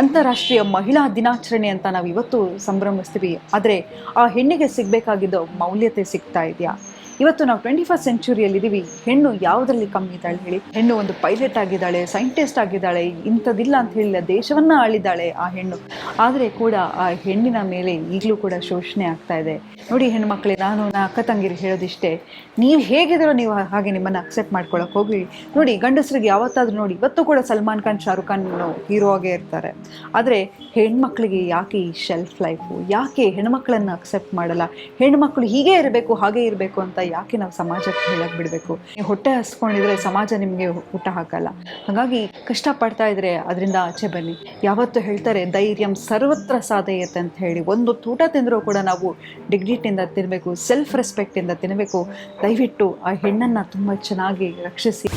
ಅಂತಾರಾಷ್ಟ್ರೀಯ ಮಹಿಳಾ ದಿನಾಚರಣೆ ಅಂತ ನಾವು ಇವತ್ತು ಸಂಭ್ರಮಿಸ್ತೀವಿ. ಆದರೆ ಆ ಹೆಣ್ಣಿಗೆ ಸಿಗಬೇಕಾಗಿದ್ದ ಮೌಲ್ಯತೆ ಸಿಗ್ತಾ ಇದೆಯಾ? ಇವತ್ತು ನಾವು 21st ಸೆಂಚುರಿಯಲ್ಲಿದ್ದೀವಿ. ಹೆಣ್ಣು ಯಾವುದರಲ್ಲಿ ಕಮ್ಮಿ ಇದ್ದಾಳೆ ಹೇಳಿ? ಹೆಣ್ಣು ಒಂದು ಪೈಲಟ್ ಆಗಿದ್ದಾಳೆ, ಸೈಂಟಿಸ್ಟ್ ಆಗಿದ್ದಾಳೆ, ಇಂಥದ್ದಿಲ್ಲ ಅಂತ ಹೇಳಿಲ್ಲ, ದೇಶವನ್ನ ಆಳಿದ್ದಾಳೆ ಆ ಹೆಣ್ಣು. ಆದರೆ ಕೂಡ ಆ ಹೆಣ್ಣಿನ ಮೇಲೆ ಈಗಲೂ ಕೂಡ ಶೋಷಣೆ ಆಗ್ತಾ ಇದೆ. ನೋಡಿ ಹೆಣ್ಮಕ್ಳೇ, ನಾನು ಅಕ್ಕ ತಂಗಿರಿಗೆ ಹೇಳೋದಿಷ್ಟೇ, ನೀವು ಹೇಗಿದ್ದೀರೋ ನೀವು ಹಾಗೆ ನಿಮ್ಮನ್ನು ಅಕ್ಸೆಪ್ಟ್ ಮಾಡ್ಕೊಳಕ್ಕೆ ಹೋಗಿ. ನೋಡಿ, ಗಂಡಸರಿಗೆ ಯಾವತ್ತಾದ್ರೂ ನೋಡಿ, ಇವತ್ತು ಕೂಡ ಸಲ್ಮಾನ್ ಖಾನ್, ಶಾರುಖ್ ಖಾನ್ ಹೀರೋ ಆಗೇ ಇರ್ತಾರೆ. ಆದರೆ ಹೆಣ್ಮಕ್ಳಿಗೆ ಯಾಕೆ ಈ ಶೆಲ್ಫ್ ಲೈಫು? ಯಾಕೆ ಹೆಣ್ಮಕ್ಳನ್ನು ಅಕ್ಸೆಪ್ಟ್ ಮಾಡಲ್ಲ? ಹೆಣ್ಮಕ್ಳು ಹೀಗೆ ಇರಬೇಕು, ಹಾಗೆ ಇರಬೇಕು ಅಂತ ಯಾಕೆ ನಾವು ಸಮಾಜಕ್ಕೆ ಹೇಳಕ್ಕೆ ಬಿಡಬೇಕು? ನೀವು ಹೊಟ್ಟೆ ಹಸ್ಕೊಂಡಿದ್ರೆ ಸಮಾಜ ನಿಮಗೆ ಊಟ ಹಾಕಲ್ಲ. ಹಾಗಾಗಿ ಕಷ್ಟಪಡ್ತಾ ಇದ್ರೆ ಅದರಿಂದ ಆಚೆ ಬನ್ನಿ. ಯಾವತ್ತು ಹೇಳ್ತಾರೆ ಧೈರ್ಯಂ ಸರ್ವತ್ರ ಸಾಧಯತೆ ಅಂತ ಹೇಳಿ. ಒಂದು ಊಟ ತಿಂದರೂ ಕೂಡ ನಾವು ಡಿಗ್ನಿಟಿಯಿಂದ ತಿನ್ನಬೇಕು, ಸೆಲ್ಫ್ ರೆಸ್ಪೆಕ್ಟಿಂದ ತಿನ್ನಬೇಕು. ದಯವಿಟ್ಟು ಆ ಹೆಣ್ಣನ್ನು ತುಂಬ ಚೆನ್ನಾಗಿ ರಕ್ಷಿಸಿ.